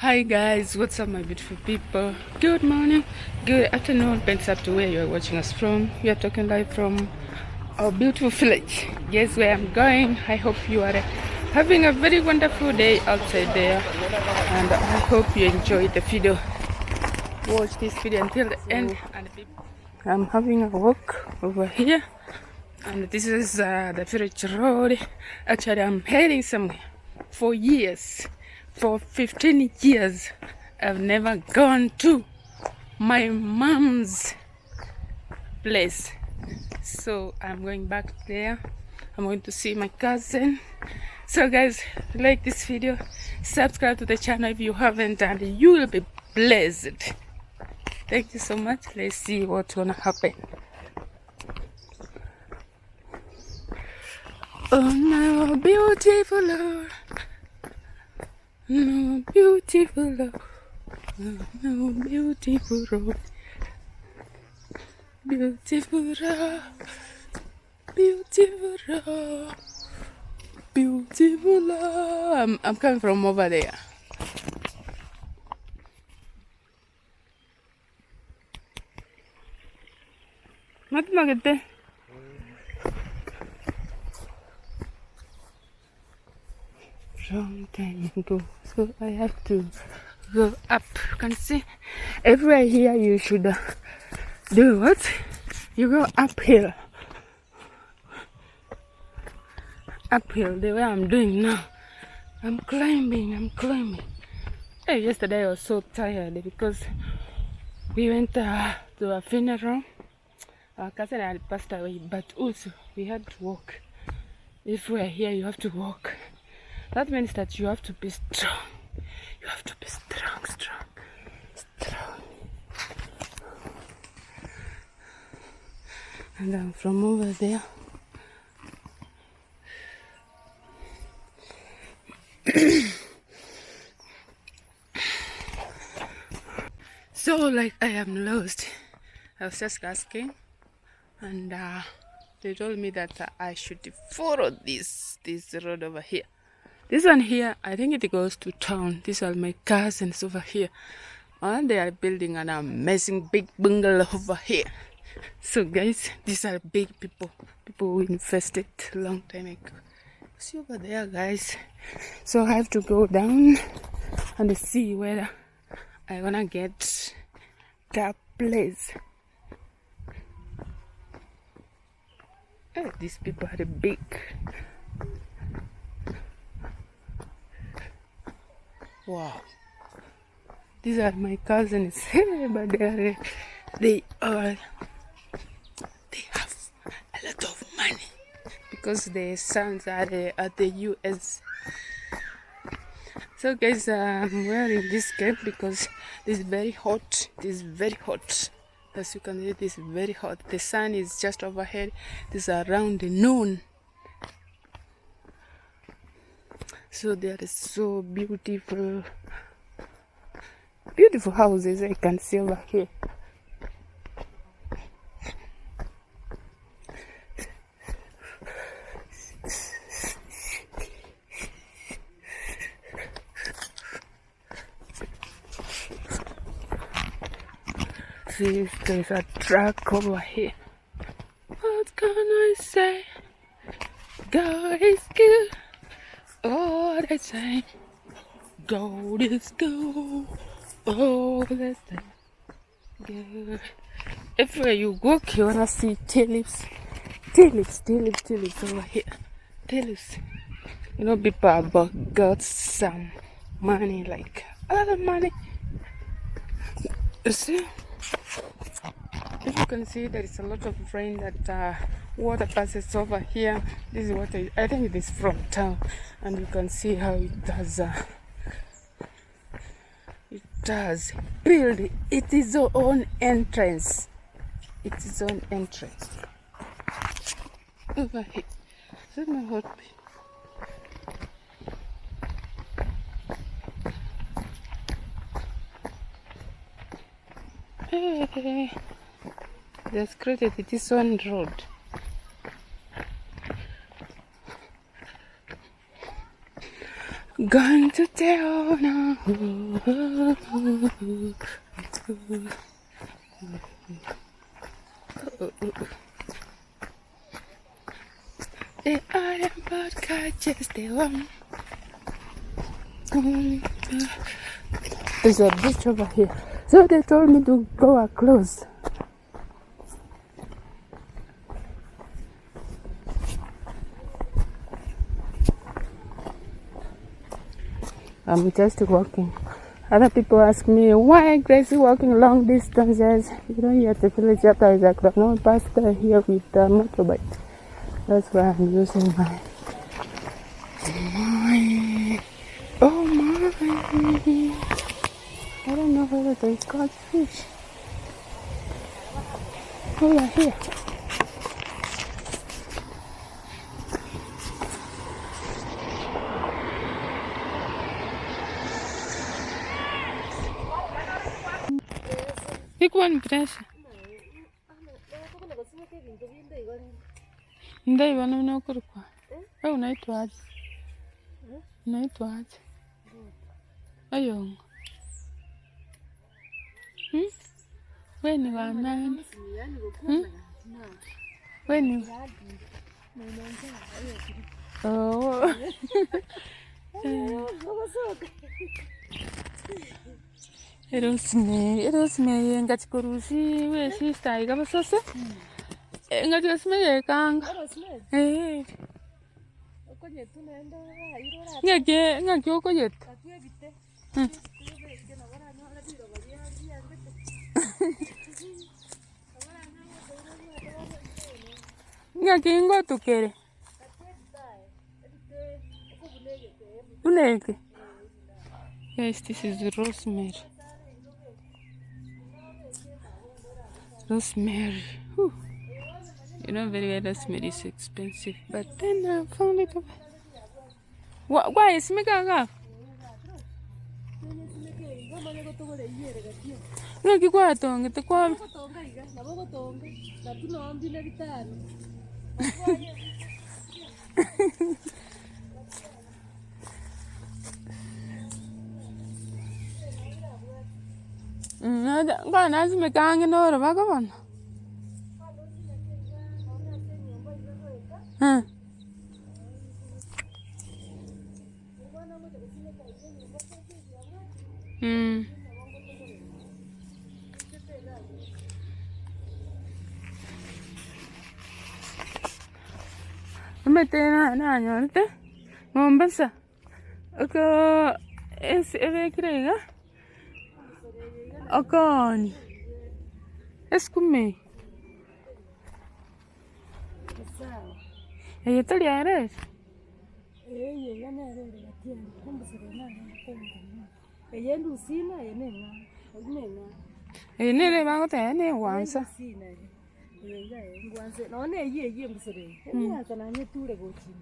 Hi guys, what's up my beautiful people? Good morning, good afternoon, depends up to where you're watching us from. We are talking live from our beautiful village. Guess where I'm going. I hope you are having a very wonderful day outside there, and I hope you enjoyed the video. Watch this video until the end. And I'm having a walk over here, and this is the village road. Actually, I'm heading somewhere. For years, for 15 years, I've never gone to my mom's place. So I'm going back there. I'm going to see my cousin. So guys, like this video, subscribe to the channel if you haven't, and you will be blessed. Thank you so much. Let's see what's gonna happen. Oh no, beautiful Lord. No, beautiful Lord. No, beautiful road. Beautiful road. Beautiful road. Beautiful road. I'm coming from over there. What magate? Wrong time ago, so I have to go up. You can see everywhere here you should do what? You go uphill. Uphill, the way I'm doing now. I'm climbing. Hey, yesterday I was so tired because we went to a funeral. Our cousin had passed away, but also we had to walk. If we're here, you have to walk. That means that you have to be strong. You have to be strong. And I'm from over there. So like I am lost. I was just asking, and they told me that I should follow this road over here. This one here, I think it goes to town. These are my cousins over here. And they are building an amazing big bungalow over here. So guys, these are big people. People who invested a long time ago. See over there guys. So I have to go down and see whether I wanna get that place. Oh, these people are big. Wow, these are my cousins, but they have a lot of money because their sons are at the US. So guys, I'm wearing this cap because this is very hot. As you can see, this is very hot. The sun is just overhead. This is around noon. So there is so beautiful houses I can see over here. See, there's a truck over here. What can I say? God is good. Oh, they say, gold is gold. Oh, they say, good. Everywhere you walk, you wanna see tulips over here. Tulips. You know, people have got some money, like a lot of money. You see? If you can see, there is a lot of rain that water passes over here. This is what I think it is from town, and you can see how it does build its own entrance. Over here. This is my hot pin. Hey. They've created this one road. Going to town. The iron vodka just the one. There's a beach over here. So they told me to go close. I'm just walking. Other people ask me, why Gracie walking long distances? You don't hear the village after exactly. No pastor here with the motorbike. That's why I'm using my. Oh my. I don't know whether they caught fish. Oh yeah, here. Pick one, Mpeza. Ndai vana unakurukwa. Wewe unaitwaje? Unaitwaje? Ayongo. Wewe ni wa nani? Wewe ni oh. Erosme ngachikurushi we sister ikaba sasa. Ngachosme kanga. Okonye tunaenda irora. Ngake okonye. Ngake ngo tukere. Uneke. Yes, this is rosemary. Rosemary. Whew. You know very well rosemary is expensive, but then I found it. Why is me gaga? No, you go out on it. The qual. Gone as me gang and over a vagabond. Metena nanyonte Mpeza oko evekrega okoni eskume eyetoli are enere bagote ne wansa no ne ye mbusere esa na nyeture gochini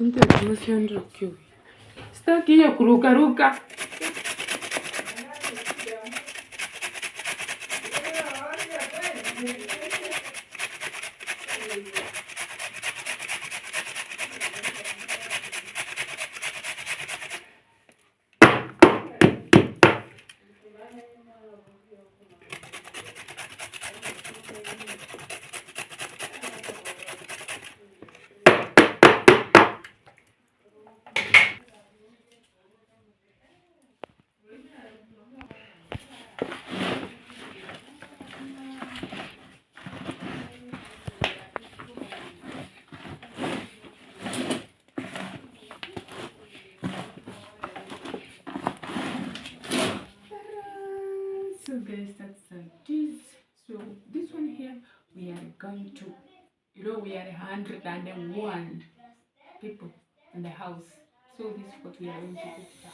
Ndio tumesianza kiu. Sitaki hiyo kuruka ruka. guys, that's this. So this one here, we are going to, we are 101 people in the house. So this is what we are going to put down.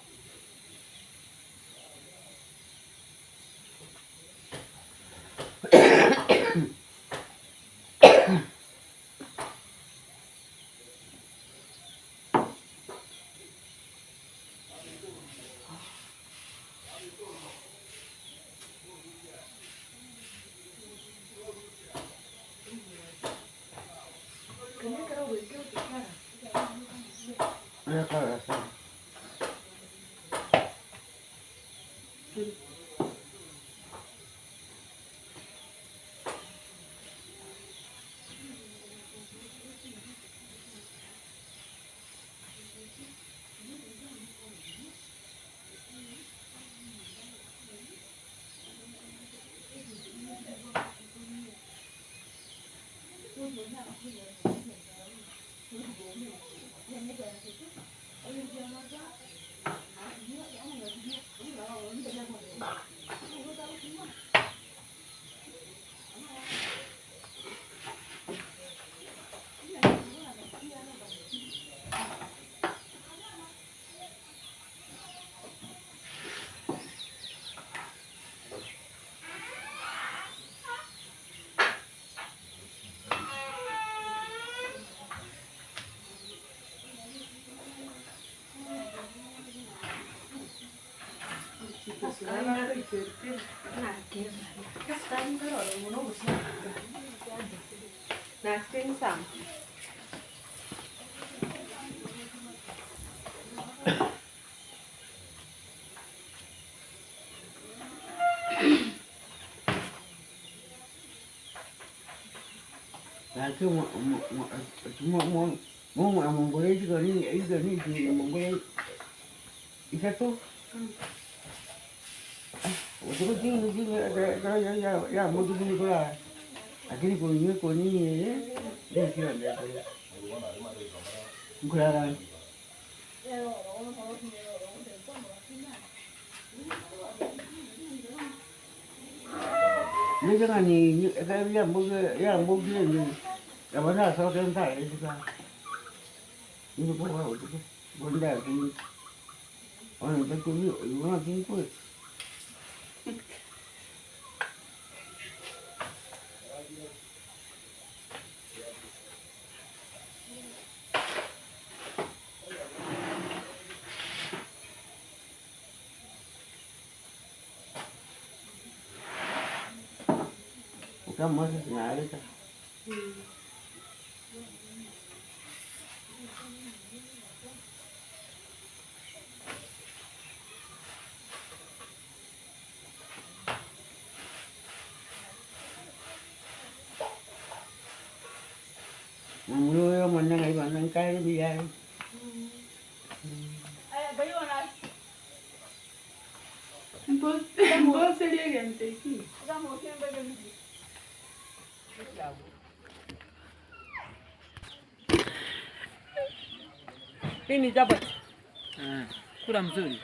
Kula mzuri.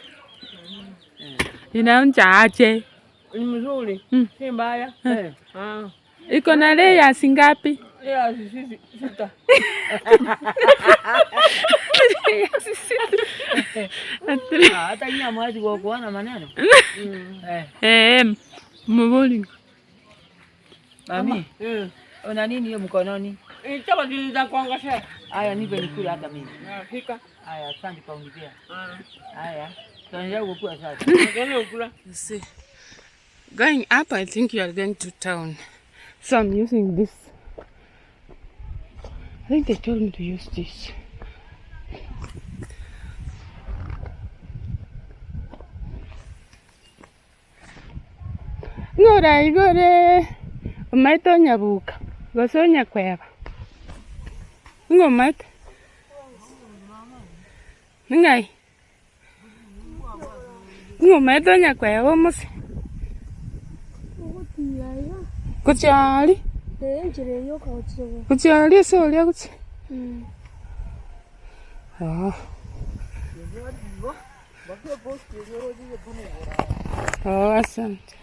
Inaonjaje? Ni mzuri. Si mbaya. Iko na layers ngapi? Layers sita. Hata nyama hadi kwa kuona maneno. Mbona? Mami. Una nini hiyo mkononi? Chapa za kuangusha. Haya nipe nikula hata mimi. Fika. Haya asante kwa unipea. Haya. You see, going up, I think you are going to town. So I'm using this. I think they told me to use this. Igore. Umaitonya buka. Gosonya kweba. Ngomat. Ngai. Ngometonya kweba musi. Kuchali. Kuchali solia kuchi. Oh, asante.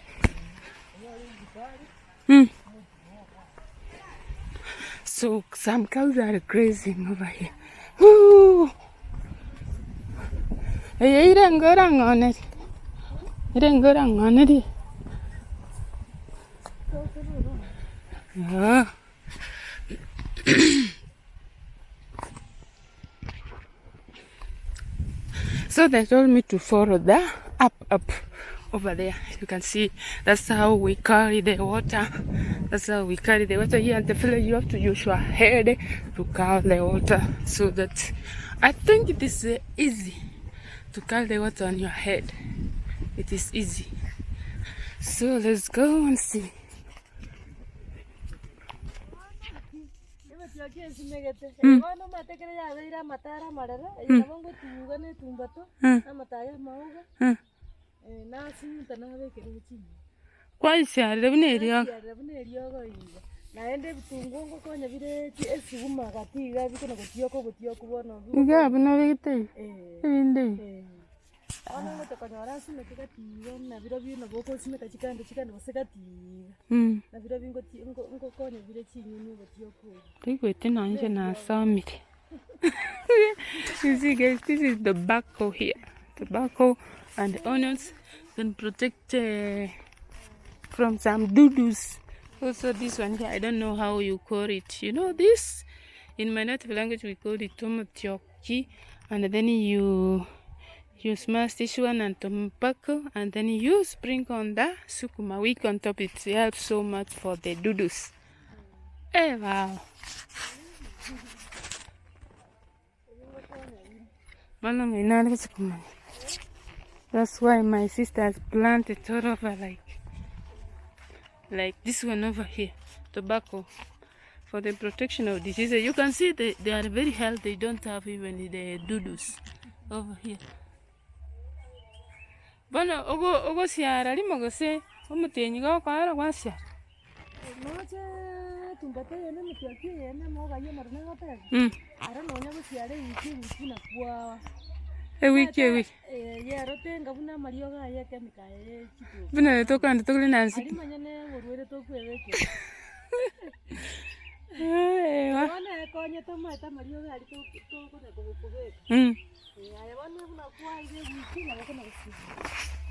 So some cows are grazing over here. Woo! Hey, iren gorang on it. Iren gorang on it. Yeah. So they told me to follow that up over there. You can see that's how we carry the water. That's how we carry the water here at the village. You have to use your head to carry the water, so that I think it is easy to carry the water on your head. It is easy. So let's go and see. Kwa isiare bunerio naende bitungu konya bire esuguma gatiga bikona gutio kubona biga bino bigite ebinde ana ngoto kanyara sime kigatiga na biro bino boko sime kachikande basekatiga na biro bingo ngo konya bire chinyini gutio ku tigwete nanje na samire. You see guys, this is the tobacco here. Tobacco and the onions can protect from some doodles. Also this one here, I don't know how you call it. You know this? In my native language we call it tomatioki, and then you smash this one and tobacco, and then you sprinkle on the sukuma wiki on top. It helps so much for the doodles. Hey, wow. That's why my sister has planted all over like this one over here, tobacco, for the protection of diseases. You can see they are very healthy. They don't have even the doodles over here. Bona ogo siara limo gose omutenyi go kwara kwasya. Noche tumbate yene mutiaki yene mo gaye marne gote. Ara nonya go siara wiki na kwa. Wiki. Ya rote ngabuna mario ga ya kemika chitu. Buna toka ndo tokle nansi. Ali manyane ngorwere tokweweke. Wana konya tomata mario ga ali to ko kubeka. Ya wana buna kwa ile wiki na ko na kusi.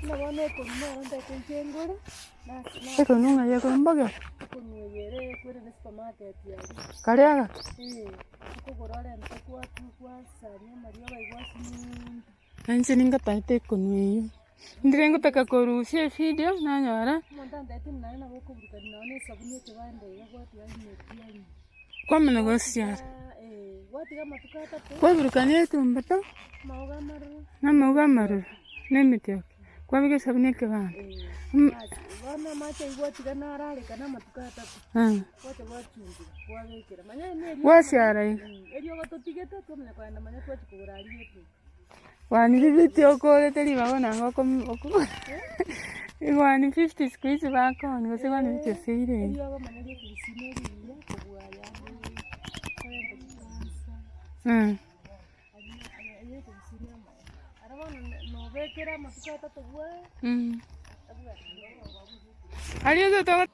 Na wana ko no ndo kenchengoro. Na ko nunga ya ko mbaga. Ko nyere ko re supermarket ya. Kariaga. Ko gorare ndo kwa sanya mario ga igwasi. Nansi ninga tate ko nweyo. Ndirengo taka korushia video na nyara. Montanda timna na ko kubuka naone sabuni ke bande ya kwa tiani. Kwa mna gosia. Wati kama tukata to. Kwa burukane tumbato. Mauga maru. Na mauga maru. Nemete. Kwa bige sabuni ke bande. Wana macha igwati kana arare kana matukata to. Wote wachungu. Kwa wekera. Manya ne. Wasiara. Erio gototigete to mna kwa na manya kwa chikurari yetu. Wani 50 okole teli babona ngoko oko. Wani 50 squeeze bako ngo se wani 50 seire. Iyo bamanyije kulisineri ya kubwa ya. Ayo kulisineri. Arabona no bekera matukata to bwa. Aliyo to.